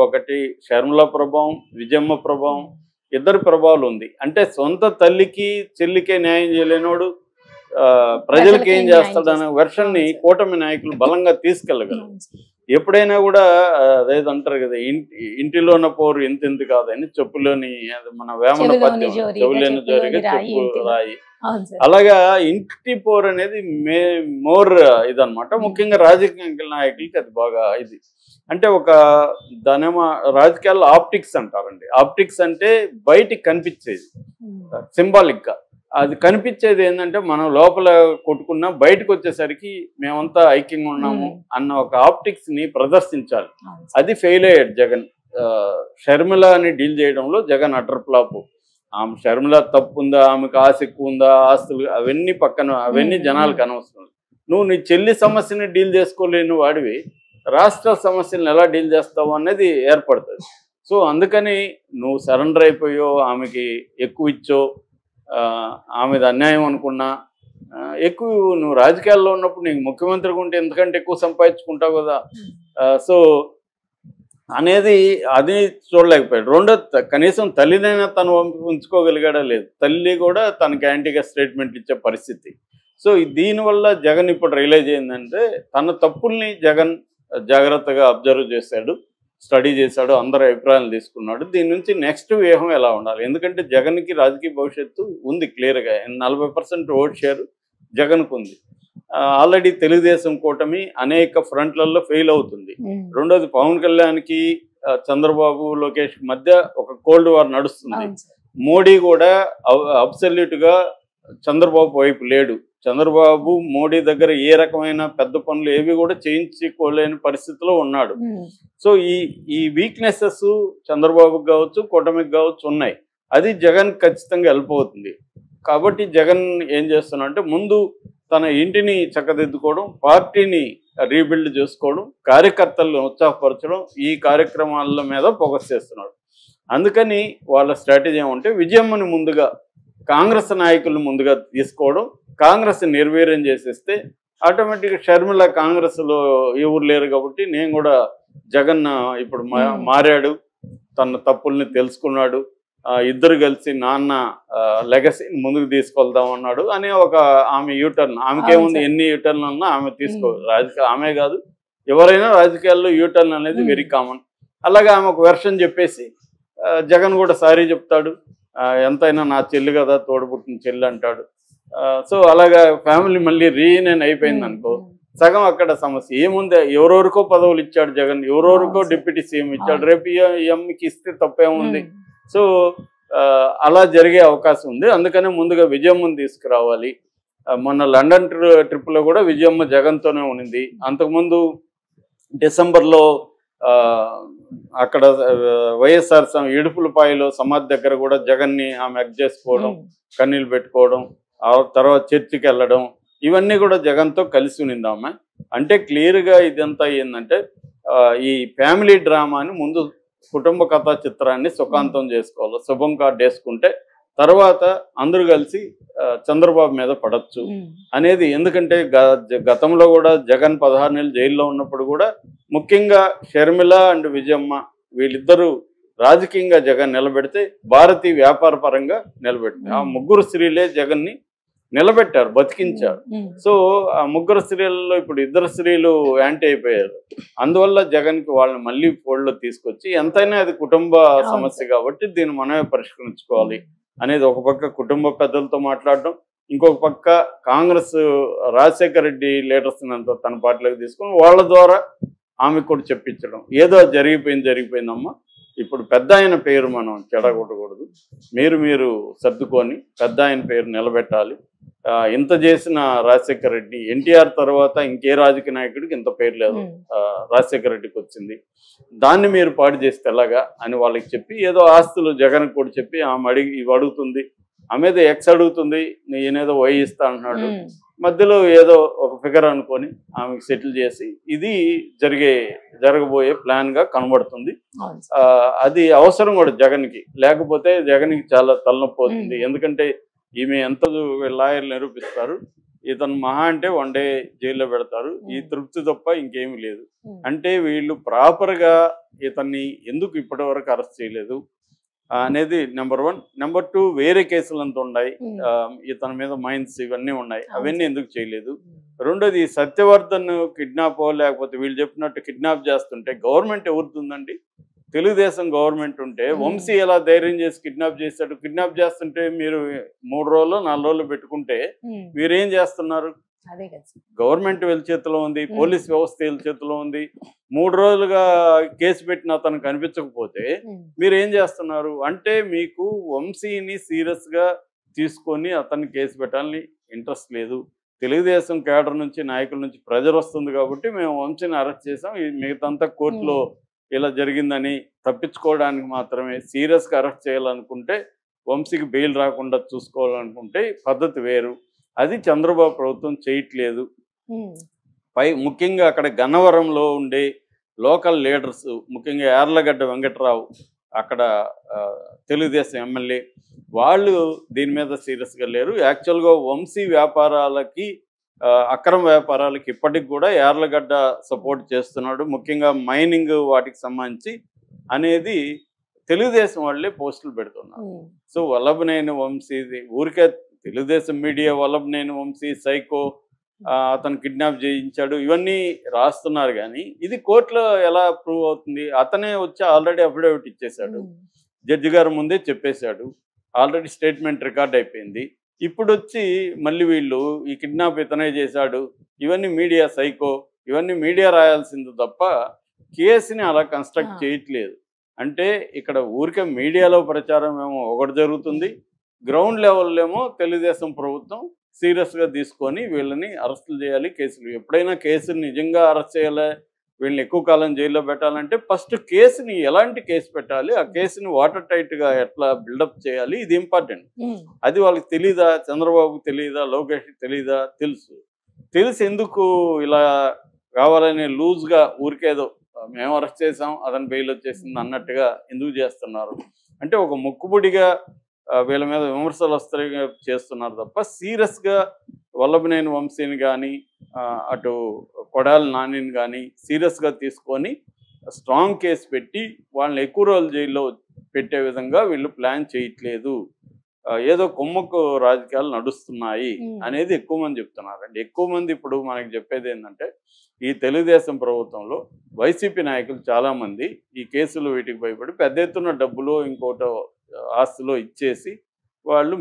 ఒకటి షర్మిల ప్రభావం, విజయమ్మ ప్రభావం, ఇద్దరు ప్రభావాలు ఉంది. అంటే సొంత తల్లికి చెల్లికే న్యాయం చేయలేనోడు ప్రజలకి ఏం చేస్తాడనే వెర్షన్ని కూటమి నాయకులు బలంగా తీసుకెళ్ళగలరు. ఎప్పుడైనా కూడా అదేదో అంటారు కదా, ఇంటిలోన పోరు ఇంత కాదని చెప్పులోని మన వేమన పద్యం, చెవులేని జోరిగా చెప్పు రాయి. అలాగా ఇంటి పోరు అనేది మోర్ ఇదనమాట. ముఖ్యంగా రాజకీయ నాయకులకి అది బాగా ఇది. అంటే ఒక దానేమో రాజకీయాల్లో ఆప్టిక్స్ అంటారండి. ఆప్టిక్స్ అంటే బయటికి కనిపించేది, సింబాలిక్ గా. అది కనిపించేది ఏంటంటే మనం లోపల కొట్టుకున్నా బయటకు వచ్చేసరికి మేమంతా ఐక్యంగా ఉన్నాము అన్న ఒక ఆప్టిక్స్ ని ప్రదర్శించాలి. అది ఫెయిల్ అయ్యాడు జగన్. షర్మిలని డీల్ చేయడంలో జగన్ అటర్ ఫ్లాప్. ఆమె షర్మిల తప్పు ఉందా, ఆమెకు ఆశ ఎక్కువ ఉందా, ఆస్తులు అవన్నీ పక్కన, అవన్నీ జనాలకు అనవసరం. నువ్వు నీ చెల్లి సమస్యని డీల్ చేసుకోలేని వాడివి రాష్ట్ర సమస్యలను ఎలా డీల్ చేస్తావు అనేది ఏర్పడుతుంది. సో అందుకని నువ్వు సరెండర్ అయిపోయో, ఆమెకి ఎక్కువ ఇచ్చో, ఆమెది అన్యాయం అనుకున్నా, ఎక్కువ నువ్వు రాజకీయాల్లో ఉన్నప్పుడు నీకు ముఖ్యమంత్రిగా ఉంటే ఎందుకంటే ఎక్కువ సంపాదించుకుంటావు కదా. సో అనేది అది చూడలేకపోయాడు. రెండో, కనీసం తల్లినైనా తను ఉంచుకోగలిగాడా లేదు. తల్లి కూడా తనకి యాంటీగా స్టేట్మెంట్ ఇచ్చే పరిస్థితి. సో దీనివల్ల జగన్ ఇప్పుడు రియలైజ్ అయిందంటే తన తప్పుల్ని జగన్ జాగ్రత్తగా అబ్జర్వ్ చేశాడు, స్టడీ చేశాడు, అందరి అభిప్రాయాలు తీసుకున్నాడు. దీని నుంచి నెక్స్ట్ వ్యూహం ఎలా ఉండాలి. ఎందుకంటే జగన్కి రాజకీయ భవిష్యత్తు ఉంది క్లియర్గా. 40% ఓట్ షేర్ జగన్కు ఉంది. ఆల్రెడీ తెలుగుదేశం కూటమి అనేక ఫ్రంట్లలో ఫెయిల్ అవుతుంది. రెండోది పవన్ కళ్యాణ్కి చంద్రబాబు లోకేష్ మధ్య ఒక కోల్డ్ వార్ నడుస్తుంది. మోడీ కూడా అబ్సల్యూట్గా చంద్రబాబు వైపు లేడు. చంద్రబాబు మోడీ దగ్గర ఏ రకమైన పెద్ద పనులు ఏవి కూడా చేయించుకోలేని పరిస్థితిలో ఉన్నాడు. సో ఈ వీక్నెసెస్ చంద్రబాబుకి కావచ్చు, కూటమికి కావచ్చు ఉన్నాయి. అది జగన్ ఖచ్చితంగా హెల్ప్ అవుతుంది. కాబట్టి జగన్ ఏం చేస్తున్నా అంటే ముందు తన ఇంటిని చక్కదిద్దుకోవడం, పార్టీని రీబిల్డ్ చేసుకోవడం, కార్యకర్తలను ఉత్సాహపరచడం, ఈ కార్యక్రమాల మీద ఫోకస్ చేస్తున్నాడు. అందుకని వాళ్ళ స్ట్రాటజీ ఏమంటే విజయమ్మని ముందుగా, కాంగ్రెస్ నాయకులను ముందుగా తీసుకోవడం, కాంగ్రెస్ నిర్వీర్యం చేసేస్తే ఆటోమేటిక్గా షర్మిల కాంగ్రెస్లో ఎవరు లేరు కాబట్టి నేను కూడా జగన్ ఇప్పుడు మారాడు, తన తప్పుల్ని తెలుసుకున్నాడు, ఇద్దరు కలిసి నాన్న లెగసీని ముందుకు తీసుకెళ్దాం అన్నాడు అనే ఒక ఆమె యూటర్న్. ఆమెకేముంది, ఎన్ని యూటర్న్ అన్నా ఆమె రాజకీయ ఆమె కాదు, ఎవరైనా రాజకీయాల్లో యూటర్న్ అనేది వెరీ కామన్. అలాగే ఆమె ఒక వెర్షన్ చెప్పేసి జగన్ కూడా సారీ చెప్తాడు, ఎంతైనా నా చెల్లి కదా, తోడుపుట్టిన చెల్లి అంటాడు. సో అలాగా ఫ్యామిలీ మళ్ళీ రీయూనియన్ అయిపోయింది అనుకో, సగం అక్కడ సమస్య ఏముంది. ఎవరెవరికో పదవులు ఇచ్చాడు జగన్, ఎవరెవరికో డిప్యూటీ సీఎం ఇచ్చాడు, రేపు ఎంకి ఇస్తే తప్పేముంది. సో అలా జరిగే అవకాశం ఉంది. అందుకనే ముందుగా విజయమ్మని తీసుకురావాలి. మొన్న లండన్ ట్రిప్లో కూడా విజయమ్మ జగన్తోనే ఉన్నింది. అంతకుముందు డిసెంబర్లో అక్కడ వైఎస్ఆర్ ఇడుపులపాయలో సమాధి దగ్గర కూడా జగన్ని ఆమె ఎగ్ చేసుకోవడం, కన్నీళ్ళు పెట్టుకోవడం, ఆ తర్వాత చర్చికి వెళ్ళడం, ఇవన్నీ కూడా జగన్తో కలిసి ఉన్నింది ఆమె. అంటే క్లియర్గా ఇదంతా ఏంటంటే ఈ ఫ్యామిలీ డ్రామాని ముందు కుటుంబ కథా చిత్రాన్ని సుఖాంతం చేసుకోవాలి. శుభం కార్డు వేసుకుంటే తర్వాత అందరూ కలిసి చంద్రబాబు మీద పడచ్చు అనేది. ఎందుకంటే గతంలో కూడా జగన్ 16 నెలలు జైల్లో ఉన్నప్పుడు కూడా ముఖ్యంగా షర్మిల అండ్ విజయమ్మ వీళ్ళిద్దరూ రాజకీయంగా జగన్ నిలబెడితే భారతీ వ్యాపార పరంగా నిలబెట్టింది. ఆ ముగ్గురు స్త్రీలే జగన్ని నిలబెట్టారు, బతికించారు. సో ఆ ముగ్గురు స్త్రీలలో ఇప్పుడు ఇద్దరు స్త్రీలు యాంటీ అయిపోయారు. అందువల్ల జగన్కి వాళ్ళని మళ్ళీ ఫోల్డ్లో తీసుకొచ్చి, ఎంతైనా అది కుటుంబ సమస్య కాబట్టి దీన్ని మనమే పరిష్కరించుకోవాలి అనేది ఒక పక్క కుటుంబ పెద్దలతో మాట్లాడడం, ఇంకొక పక్క కాంగ్రెస్ రాజశేఖర రెడ్డి లీడర్స్ అంతా తన పార్టీలోకి తీసుకొని వాళ్ళ ద్వారా ఆమెకు కూడా చెప్పించడం. ఏదో జరిగిపోయిందమ్మా, ఇప్పుడు పెద్ద ఆయన పేరు మనం చెడగొట్టకూడదు, మీరు సర్దుకొని పెద్ద ఆయన పేరు నిలబెట్టాలి. ఇంత చేసిన రాజశేఖర రెడ్డి, ఎన్టీఆర్ తర్వాత ఇంకే రాజకీయ నాయకుడికి ఇంత పేరు లేదు, రాజశేఖర రెడ్డికి వచ్చింది. దాన్ని మీరు పాడు చేస్తే ఎలాగా అని వాళ్ళకి చెప్పి, ఏదో ఆస్తులు జగన్ కూడా చెప్పి ఆమె ఇవి అడుగుతుంది, ఆమెదో ఎక్స్ అడుగుతుంది, నేనేదో వై ఇస్తా అంటున్నాడు, మధ్యలో ఏదో ఒక ఫిగర్ అనుకొని ఆమెకు సెటిల్ చేసి ఇది జరగబోయే ప్లాన్ గా కనబడుతుంది. అది అవసరం కూడా జగన్కి, లేకపోతే జగన్కి చాలా తలనొప్పి అవుతుంది. ఎందుకంటే ఈమె ఎంత లాయర్లు నిరూపిస్తారు, ఇతను మహా అంటే 1 డే జైల్లో పెడతారు. ఈ తృప్తి తప్ప ఇంకేమీ లేదు. అంటే వీళ్ళు ప్రాపర్గా ఇతన్ని ఎందుకు ఇప్పటి వరకు అరెస్ట్ చేయలేదు అనేది నెంబర్ 1. నెంబర్ 2, వేరే కేసులు అంత ఉన్నాయి, ఇతని మీద మైన్స్ ఇవన్నీ ఉన్నాయి, అవన్నీ ఎందుకు చేయలేదు. రెండోది, సత్యవర్ధన్ కిడ్నాప్ లేకపోతే వీళ్ళు చెప్పినట్టు కిడ్నాప్ చేస్తుంటే గవర్నమెంట్ ఎవరుతుందండి? తెలుగుదేశం గవర్నమెంట్ ఉంటే వంశీ ఎలా ధైర్యం చేసి కిడ్నాప్ చేశాడు? కిడ్నాప్ చేస్తుంటే మీరు 3 రోజులు 4 రోజులు పెట్టుకుంటే మీరేం చేస్తున్నారు? గవర్నమెంట్ వీళ్ళ చేతిలో ఉంది, పోలీస్ వ్యవస్థ వీళ్ళ చేతిలో ఉంది. 3 రోజులుగా కేసు పెట్టిన అతను కనిపించకపోతే మీరేం చేస్తున్నారు? అంటే మీకు వంశీని సీరియస్ గా తీసుకొని అతన్ని కేసు పెట్టాలని ఇంట్రెస్ట్ లేదు. తెలుగుదేశం కేడర్ నుంచి, నాయకుల నుంచి ప్రెజర్ వస్తుంది కాబట్టి మేము వంశీని అరెస్ట్ చేసాం, మిగతాంతా కోర్టులో ఇలా జరిగిందని తప్పించుకోవడానికి మాత్రమే. సీరియస్గా అరెస్ట్ చేయాలనుకుంటే, వంశీకి బెయిల్ రాకుండా చూసుకోవాలనుకుంటే పద్ధతి వేరు. అది చంద్రబాబు ప్రభుత్వం చేయట్లేదు. ముఖ్యంగా అక్కడ గన్నవరంలో ఉండే లోకల్ లీడర్స్, ముఖ్యంగా యార్లగడ్డ వెంకట్రావు అక్కడ తెలుగుదేశం ఎమ్మెల్యే, వాళ్ళు దీని మీద సీరియస్గా లేరు. యాక్చువల్గా వంశీ వ్యాపారాలకి, అక్రమ వ్యాపారాలకి ఇప్పటికి కూడా యార్లగడ్డ సపోర్ట్ చేస్తున్నాడు. ముఖ్యంగా మైనింగ్ వాటికి సంబంధించి అనేది తెలుగుదేశం వాళ్ళే పోస్టులు పెడుతున్నారు. సో వల్లభనేని వంశీ ఊరికే తెలుగుదేశం మీడియా వల్లభనేని వంశీ సైకో, అతను కిడ్నాప్ చేయించాడు ఇవన్నీ రాస్తున్నారు, కానీ ఇది కోర్టులో ఎలా ప్రూవ్ అవుతుంది? అతనే వచ్చి ఆల్రెడీ అఫిడవిట్ ఇచ్చేశాడు, జడ్జి గారి ముందే చెప్పేశాడు, ఆల్రెడీ స్టేట్మెంట్ రికార్డ్ అయిపోయింది. ఇప్పుడు వచ్చి మళ్ళీ వీళ్ళు ఈ కిడ్నాప్ ఇతనే చేశాడు, ఇవన్నీ మీడియా సైకో, ఇవన్నీ మీడియా రాయాల్సింది తప్ప కేసుని అలా కన్స్ట్రక్ట్ చేయట్లేదు. అంటే ఇక్కడ ఊరికే మీడియాలో ప్రచారం ఏమో ఒకటి జరుగుతుంది, గ్రౌండ్ లెవెల్లో ఏమో తెలుగుదేశం ప్రభుత్వం సీరియస్గా తీసుకొని వీళ్ళని అరెస్టులు చేయాలి, కేసులు ఎప్పుడైనా కేసుని నిజంగా అరెస్ట్ చేయాలి, వీళ్ళని ఎక్కువ కాలం జైల్లో పెట్టాలంటే ఫస్ట్ కేసుని ఎలాంటి కేసు పెట్టాలి, ఆ కేసుని వాటర్ టైట్గా ఎట్లా బిల్డప్ చేయాలి, ఇది ఇంపార్టెంట్. అది వాళ్ళకి తెలీదా? చంద్రబాబుకి తెలీదా? లోకేష్కి తెలీదా? తెలిసి ఎందుకు ఇలా కావాలని లూజ్గా ఊరికేదో మేము అరెస్ట్ చేసాం అతను బెయిల్ వచ్చేసింది అన్నట్టుగా ఎందుకు చేస్తున్నారు? అంటే ఒక మొక్కుబడిగా వీళ్ళ మీద విమర్శలు వస్తాయి చేస్తున్నారు తప్ప సీరియస్గా వల్లభనేని వంశీని కానీ అటు కొడాలి నానిని కానీ సీరియస్గా తీసుకొని స్ట్రాంగ్ కేసు పెట్టి వాళ్ళని ఎక్కువ రోజులు జైల్లో పెట్టే విధంగా వీళ్ళు ప్లాన్ చేయట్లేదు. ఏదో కొమ్మకు రాజకీయాలు నడుస్తున్నాయి అనేది ఎక్కువ మంది చెప్తున్నారండి. ఎక్కువ మంది ఇప్పుడు మనకి చెప్పేది ఏంటంటే, ఈ తెలుగుదేశం ప్రభుత్వంలో వైసీపీ నాయకులు చాలామంది ఈ కేసులు వీటికి భయపడి పెద్ద ఎత్తున డబ్బులు ఇంకోటో ఆస్తిలో ఇచ్చేసి వాళ్ళు